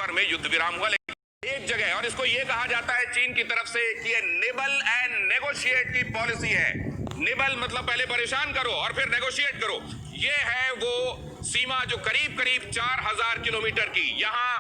नवंबर में युद्ध विराम हुआ, लेकिन एक जगह, और इसको ये कहा जाता है चीन की तरफ से कि ये निबल एंड नेगोशिएट की पॉलिसी है। निबल मतलब पहले परेशान करो और फिर नेगोशिएट करो। ये है वो सीमा जो करीब करीब 4000 किलोमीटर की, यहाँ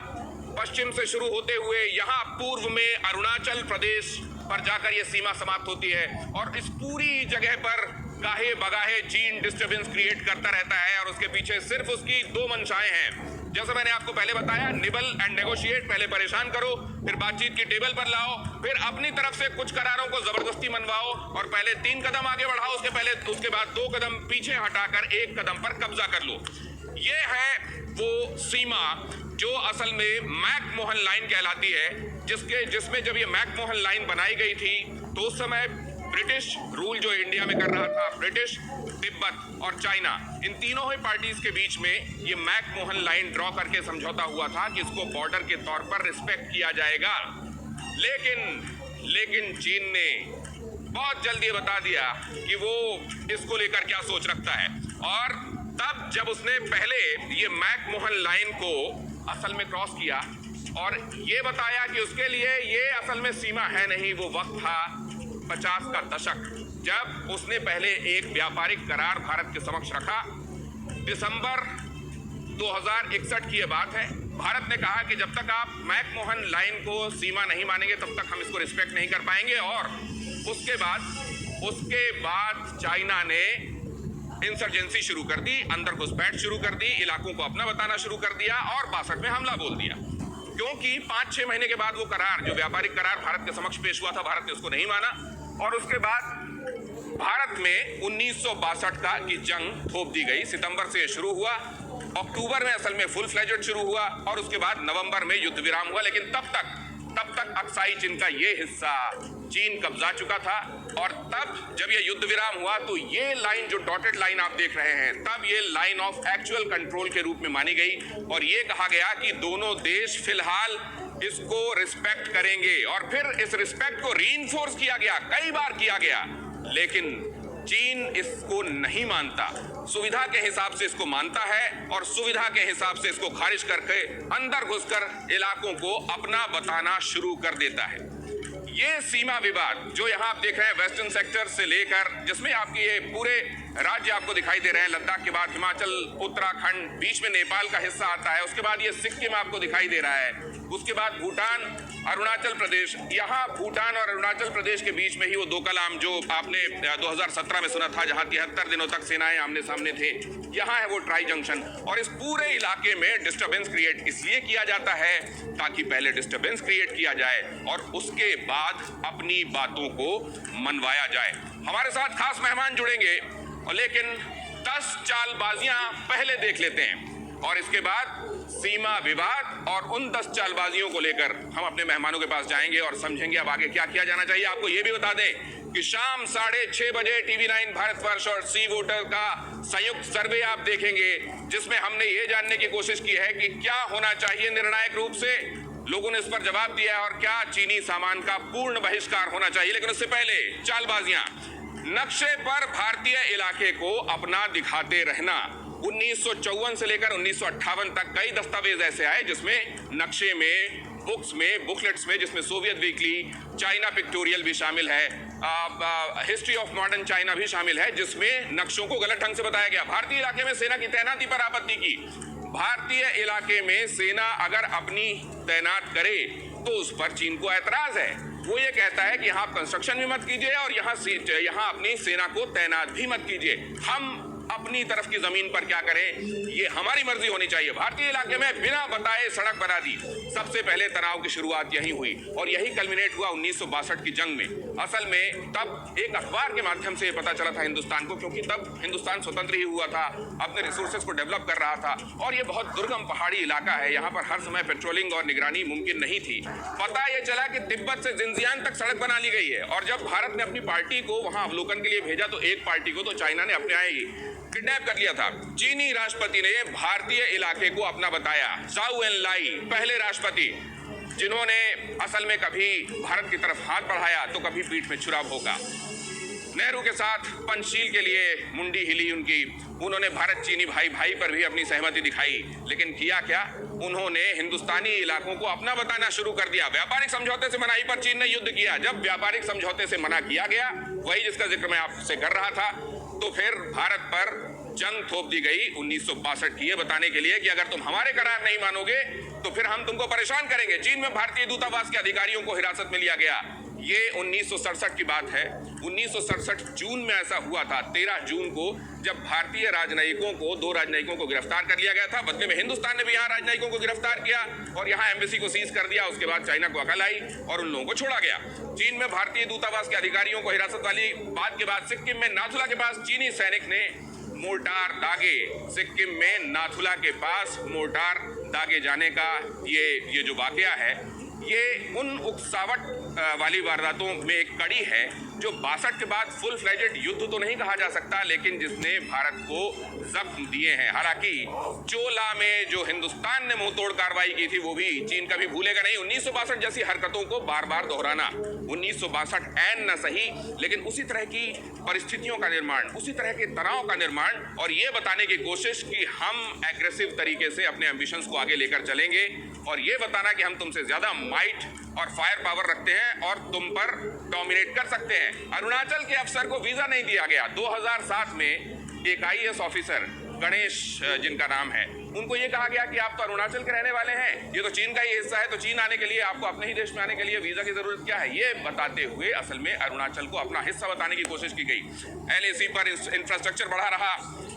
पश्चिम से शुरू होते हुए यहाँ पूर्व में अरुणाचल प्रदेश पर जाकर यह सीमा समाप्त होती है। और इस पूरी जगह पर गाहे बगाहे चीन डिस्टर्बेंस क्रिएट करता रहता है और उसके पीछे सिर्फ उसकी दो मंशाएं हैं। जैसे मैंने आपको पहले बताया, निबल एंड नेगोशिएट, पहले परेशान करो, फिर बातचीत की टेबल पर लाओ, फिर अपनी तरफ से कुछ करारों को जबरदस्ती मनवाओ और पहले 3 कदम आगे बढ़ाओ, उसके बाद 2 कदम पीछे हटाकर 1 कदम पर कब्जा कर लो। ये है वो सीमा जो असल में मैकमोहन लाइन कहलाती है, जिसमें जब ये मैकमोहन लाइन बनाई गई थी तो उस समय ब्रिटिश रूल जो इंडिया में कर रहा था, ब्रिटिश, तिब्बत और चाइना, इन तीनों ही पार्टीज के बीच में ये मैकमोहन लाइन ड्रॉ करके समझौता हुआ था कि इसको बॉर्डर के तौर पर रिस्पेक्ट किया जाएगा। लेकिन चीन ने बहुत जल्दी बता दिया कि वो इसको लेकर क्या सोच रखता है। और तब जब उसने पहले ये मैकमोहन लाइन को असल में क्रॉस किया और ये बताया कि उसके लिए ये असल में सीमा है नहीं, वो वक्त था 50 का दशक, जब उसने पहले एक व्यापारिक करार भारत के समक्ष रखा। दिसंबर 2061 की ये बात है। भारत ने कहा कि जब तक आप मैकमोहन लाइन को सीमा नहीं मानेंगे तब तक हम इसको रिस्पेक्ट नहीं कर पाएंगे। और उसके बाद चाइना ने इंसर्जेंसी शुरू कर दी, अंदर घुसपैठ शुरू कर दी, इलाकों को अपना बताना शुरू कर दिया और 62 में हमला बोल दिया। क्योंकि 5-6 महीने के बाद वो करार, जो व्यापारिक करार भारत के समक्ष पेश हुआ था, भारत ने उसको नहीं माना। और उसके बाद भारत में 1962 की जंग थोप दी गई। सितंबर से शुरू हुआ, अक्टूबर में असल में फुल फ्लेजेड शुरू हुआ और उसके बाद नवंबर में युद्ध विराम हुआ। लेकिन तब तक अक्साई चीन का ये हिस्सा चीन कब्जा चुका था। और तब जब ये युद्ध विराम हुआ तो ये लाइन, जो डॉटेड लाइन आप देख रहे हैं, तब ये लाइन ऑफ एक्चुअल कंट्रोल के रूप में मानी गई और ये कहा गया कि दोनों देश फिलहाल इसको रिस्पेक्ट करेंगे। और फिर इस रिस्पेक्ट को रीइंफोर्स किया गया, कई बार किया गया, लेकिन चीन इसको नहीं मानता, सुविधा के हिसाब से इसको मानता है और सुविधा के हिसाब से इसको खारिज करके अंदर घुसकर इलाकों को अपना बताना शुरू कर देता है। ये सीमा विवाद जो यहाँ आप देख रहे हैं, वेस्टर्न सेक्टर से लेकर, जिसमें आपके ये पूरे राज्य आपको दिखाई दे रहे हैं, लद्दाख के बाद हिमाचल, उत्तराखंड, बीच में नेपाल का हिस्सा आता है, उसके बाद ये सिक्किम आपको दिखाई दे रहा है, उसके बाद भूटान, अरुणाचल प्रदेश। यहाँ भूटान और अरुणाचल प्रदेश के बीच में ही वो डोकलाम जो आपने 2017 में सुना था, जहाँ 73 दिनों तक सेनाएं आमने सामने थे, यहाँ है वो ट्राई जंक्शन। और इस पूरे इलाके में डिस्टर्बेंस क्रिएट इसलिए किया जाता है ताकि पहले डिस्टर्बेंस क्रिएट किया जाए और उसके बाद अपनी बातों को मनवाया जाए। हमारे साथ खास मेहमान जुड़ेंगे, लेकिन 10 चालबाजियां पहले देख लेते हैं और इसके बाद सीमा विवाद और उन 10 चालबाजियों को लेकर हम अपने मेहमानों के पास जाएंगे और समझेंगे अब आगे क्या किया जाना चाहिए। आपको यह भी बता दें कि शाम 6:30 बजे TV9 भारतवर्ष और सी वोटर का संयुक्त सर्वे आप देखेंगे, जिसमें हमने ये जानने की कोशिश की है कि क्या होना चाहिए निर्णायक रूप से। लोगों ने इस पर जवाब दिया है और क्या चीनी सामान का पूर्ण बहिष्कार होना चाहिए। लेकिन उससे पहले चालबाजियां, नक्शे पर भारतीय इलाके को अपना दिखाते रहना। 1954 से लेकर 1958 तक कई दस्तावेज ऐसे आए जिसमें नक्शे में, बुक्स में, बुकलेट्स में, जिसमें सोवियत वीकली, चाइना पिक्टोरियल भी शामिल है, हिस्ट्री ऑफ मॉडर्न चाइना भी शामिल है, जिसमें नक्शों को गलत ढंग से बताया गया। भारतीय इलाके में सेना की तैनाती पर आपत्ति की। भारतीय इलाके में सेना अगर अपनी तैनात करे तो उस पर चीन को ऐतराज है। वो ये कहता है कि यहाँ कंस्ट्रक्शन भी मत कीजिए और यहाँ अपनी सेना को तैनात भी मत कीजिए, हम अपनी तरफ की जमीन पर क्या करें, ये हमारी मर्जी होनी चाहिए। भारतीय इलाके में बिना बताए सड़क बना दी। सबसे पहले तनाव की शुरुआत यही हुई और यही कल्मिनेट हुआ 1962 की जंग में। असल में तब एक अखबार के माध्यम से पता चला था हिंदुस्तान को, क्योंकि तब हिंदुस्तान स्वतंत्र ही हुआ था, अपने रिसोर्सेज को डेवलप कर रहा था और ये बहुत दुर्गम पहाड़ी इलाका है, यहाँ पर हर समय पेट्रोलिंग और निगरानी मुमकिन नहीं थी। पता ये चला कि तिब्बत से जिंजियान तक सड़क बना ली गई है और जब भारत ने अपनी पार्टी को वहां अवलोकन के लिए भेजा तो एक पार्टी को तो चाइना ने अपने यहाँ ही किडनैप कर लिया था। चीनी राष्ट्रपति ने भारतीय इलाके को अपना बताया। जाऊ एनलाई पहले राष्ट्रपति, जिन्होंने असल में कभी भारत की तरफ हाथ बढ़ाया तो कभी पीठ में छुरा भोंका। नेहरू के साथ पंचशील के लिए मुंडी हिली उनकी। उन्होंने भारत चीनी भाई भाई पर भी अपनी सहमति दिखाई, लेकिन किया क्या? उन्होंने हिंदुस्तानी इलाकों को अपना बताना शुरू कर दिया। व्यापारिक समझौते से मनाही पर चीन ने युद्ध किया। जब व्यापारिक समझौते से मना किया गया, वही जिसका जिक्र मैं आपसे कर रहा था, तो फिर भारत पर जंग थोप दी गई 1962 की, ये बताने के लिए कि अगर तुम हमारे करार नहीं मानोगे तो फिर हम तुमको परेशान करेंगे। चीन में भारतीय दूतावास के अधिकारियों को हिरासत में लिया गया। ये 1967 की बात है। 1967 जून में ऐसा हुआ था, 13 जून को, जब भारतीय राजनयिकों को, 2 राजनयिकों को गिरफ्तार कर लिया गया था। बदले में हिंदुस्तान ने भी यहाँ राजनयिकों को गिरफ्तार किया और यहाँ एम्बेसी को सीज कर दिया। उसके बाद चाइना को अकल आई और उन लोगों को छोड़ा गया। चीन में भारतीय दूतावास के अधिकारियों को हिरासत वाली बात के बाद सिक्किम में नाथुला के पास चीनी सैनिक ने मोर्टार दागे। सिक्किम में नाथुला के पास मोर्टार दागे जाने का ये जो वाकया है, ये उन उकसावट वाली वारदातों में एक कड़ी है जो 62 के बाद फुल फ्लेजेड युद्ध तो नहीं कहा जा सकता, लेकिन जिसने भारत को जख्म दिए हैं। हालांकि चोला में जो हिंदुस्तान ने मुंहतोड़ कार्रवाई की थी, वो भी चीन कभी भूलेगा नहीं। 1962 जैसी हरकतों को बार बार दोहराना, 1962 ऐन न सही, लेकिन उसी तरह की परिस्थितियों का निर्माण, उसी तरह के तनाव का निर्माण, और ये बताने की कोशिश कि हम एग्रेसिव तरीके से अपने एम्बिशंस को आगे लेकर चलेंगे, और ये बताना कि हम तुमसे ज्यादा माइट और फायर पावर रखते हैं और तुम पर डोमिनेट कर सकते हैं। अरुणाचल के अफसर को वीजा नहीं दिया गया। 2007 में एक IAS ऑफिसर, गणेश जिनका नाम है, उनको ये कहा गया कि आप तो अरुणाचल के रहने वाले हैं, ये तो चीन का ही हिस्सा है, तो चीन आने के लिए आपको अपने ही देश में आने के लिए वीजा की जरूरत क्या है? ये बताते हुए असल में अरुणाचल को अपना हिस्सा बताने की कोशिश की गई। LAC पर इंफ्रास्ट्रक्चर बढ़ा रहा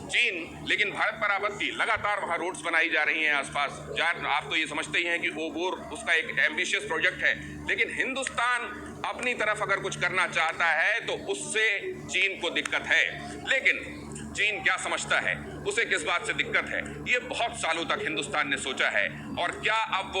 चीन, लेकिन भारत पर आपत्ति। लगातार वहां रोड्स बनाई जा रही हैं आसपास। आप तो ये समझते ही हैं कि ओबोर उसका एक एम्बिशियस प्रोजेक्ट है, लेकिन हिंदुस्तान अपनी तरफ अगर कुछ करना चाहता है तो उससे चीन को दिक्कत है। लेकिन चीन क्या समझता है, उसे किस बात से दिक्कत है, ये बहुत सालों तक हिंदुस्तान ने सोचा है। और क्या अब वो